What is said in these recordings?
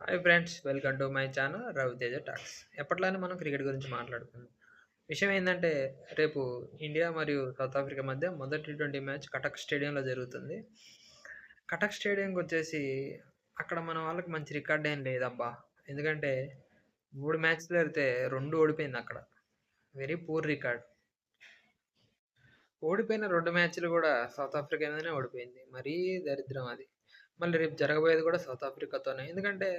Hi friends, welcome to my channel Raviteja talks. ఎప్పట్లానే మనం cricket గురించి మాట్లాడుకుందాం. విషయం ఏంటంటే, రేపు ఇండియా మరియు సౌత్ ఆఫ్రికా మధ్య మొదటి టీ20 మ్యాచ్ కటక్ స్టేడియంలో జరుగుతుంది. కటక్ స్టేడియంకి వచ్చేసి అక్కడ మన వాళ్ళకి మంచి రికార్డ్ ఏం లేదబ్బా. ఎందుకంటే 3 మ్యాచ్లు ఆడితే 2 ఓడిపోయింది అక్కడ. Very poor record. ఓడిపోయిన 2 మ్యాచ్‌లు గూడా సౌత్ ఆఫ్రికా మీదనే ఓడిపోయింది. మరీ దరిద్రం అది. మళ్ళీ రేపు జరగబోయేది గూడా సౌత్ ఆఫ్రికాతోనే. ఎందుకంటే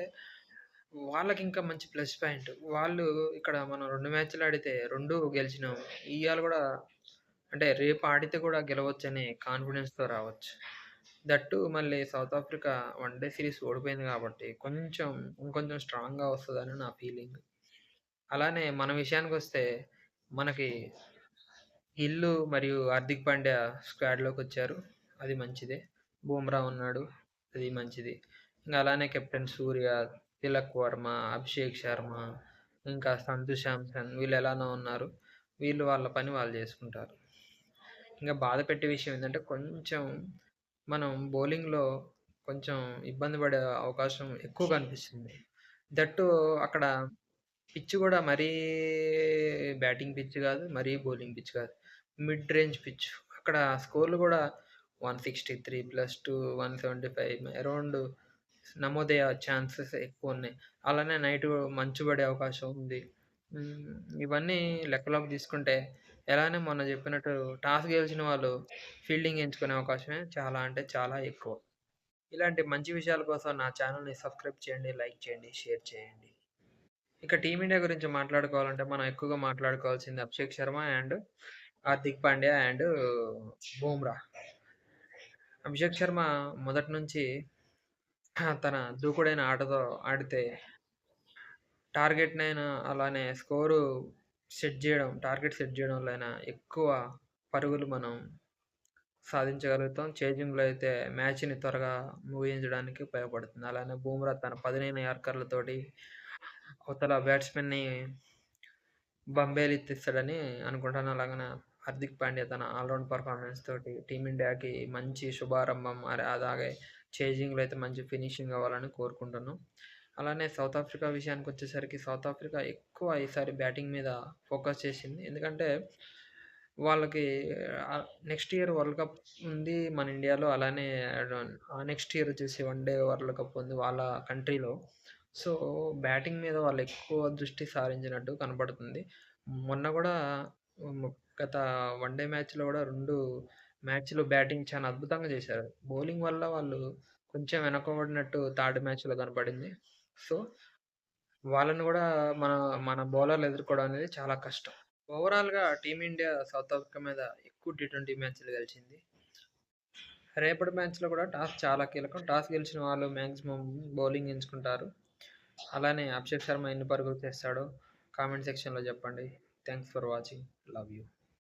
వాళ్ళకింకా మంచి ప్లస్ పాయింట్. వాళ్ళు ఇక్కడ మనం 2 మ్యాచ్‌లు ఆడితే 2 గెలిచినాం. ఇయాల గూడా అంటే రేపు ఆడితే గూడా గెలవచ్చనే కాన్ఫిడెన్స్‌తో రావచ్చు. దట్ టూ మళ్ళీ south Africa one day series ఓడిపోయింది గాబట్టి ఇంకొంచెం స్ట్రాంగ్‌గా వస్తదని నా ఫీలింగ్. అలానే మన విషయానికొస్తే మనకి గిల్లు మరియు హార్దిక్ పాండ్యా స్క్వాడ్‌లోకొచ్చారు. అది మంచిదే. బూమ్రా ఉన్నాడు. అది మంచిది. ఇంక అలానే కెప్టెన్ సూర్య, తిలక్ వర్మ, అభిషేక్ శర్మ, ఇంకా సంజు శాంసన్ వీళ్ళెలానో ఉన్నారు. వీళ్ళు వాళ్ళ పని వాళ్ళు జేసుకుంటారు. ఇంక బాధ పెట్టే విషయం ఏందంటే కొంచెం మనం బౌలింగ్‌లో కొంచెం ఇబ్బంది పడే అవకాశం ఎక్కువ కనిపిస్తుంది. దట్ టూ అక్కడ పిచ్ గూడా మరీ బ్యాటింగ్ పిచ్ గాదు. మరీ బౌలింగ్ పిచ్ కాదు. Mid range pitch. అక్కడ స్కోర్‌లు గూడా 163+2 175 అరౌండ్ నమోదయ్యే ఛాన్సెస్ ఎక్కువున్నాయి. అలానే నైటు మంచు పడే అవకాశం ఉంది. ఇవన్నీ లెక్కలోకి తీసుకుంటే ఎలానే మొన్న జెప్పినట్టు టాస్ గెలిచిన వాళ్ళు ఫీల్డింగ్ ఎంచుకునే అవకాశమే చాలా అంటే చాలా ఎక్కువ. ఇలాంటి మంచి విషయాల కోసం నా ఛానెల్‌ని సబ్స్క్రైబ్ చేయండి, లైక్ చేయండి, షేర్ చేయండి. ఇక టీమిండియా గురించి మాట్లాడుకోవాలంటే మనం ఎక్కువగా మాట్లాడుకోవాల్సింది అభిషేక్ శర్మ అండ్ హార్దిక్ పాండ్యా అండ్ బూమ్రా. అభిషేక్ శర్మ మొదటి నుంచి తన దూకుడైన ఆటతో ఆడితే టార్గెట్‌నైనా అలానే టార్గెట్ సెట్ జేయడంలో అయినా ఎక్కువ పరుగులు మనం సాధించగలుగుతాం. చేజింగ్‌లో అయితే మ్యాచ్‌ని త్వరగా ముగించడానికి ఉపయోగపడుతుంది. అలానే బూమ్రా తన పదునైన యార్కర్‌లతోటి అవతల బ్యాట్స్‌మెన్‌ని బంబేలెత్తిస్తాడని అనుకుంటాను. అలాగనే హార్దిక్ పాండ్యా తన ఆల్‌రౌండ్ పెర్ఫార్మన్స్ తోటి టీమిండియాకి మంచి శుభారంభం అలాగే చేజింగ్‌లో అయితే మంచి ఫినిషింగ్ అవ్వాలని కోరుకుంటున్నాం. అలానే సౌత్ ఆఫ్రికా విషయానికొచ్చేసరికి సౌత్ ఆఫ్రికా ఎక్కువ ఈసారి బ్యాటింగ్ మీద ఫోకస్ చేసింది. ఎందుకంటే వాళ్ళకి నెక్స్ట్ ఇయర్ వరల్డ్ కప్ ఉంది మన ఇండియాలో. అలానే నెక్స్ట్ ఇయర్ వచ్చేసి వన్ డే వరల్డ్ కప్ ఉంది వాళ్ళ కంట్రీలో. సో, బ్యాటింగ్ మీద వాళ్ళు ఎక్కువ దృష్టి సారించినట్టు కనపడుతుంది. మొన్న గూడా హ్మ్. గత వన్ డే మ్యాచ్‌లో గూడా 2 మ్యాచ్‌లు బ్యాటింగ్ చాలా అద్భుతంగా చేశారు. బౌలింగ్ వల్ల వాళ్ళు కొంచెం వెనకబడినట్టు థర్డ్ మ్యాచ్‌లో కనపడింది. సో, వాళ్ళని గూడా మన మన బౌలర్లు ఎదుర్కోవడం అనేది చాలా కష్టం. ఓవరాల్‌గా టీమిండియా సౌత్ ఆఫ్రికా మీద ఎక్కువ టీ20 మ్యాచ్‌లు గెలిచింది. రేపటి మ్యాచ్‌లో కూడా టాస్ చాలా కీలకం. టాస్ గెలిచిన వాళ్ళు మాక్సిమం బౌలింగ్ ఎంచుకుంటారు. అలానే అభిషేక్ శర్మ ఎన్ని పరుగులు చేస్తాడో కామెంట్ సెక్షన్‌లో చెప్పండి. Thanks for watching. Love you.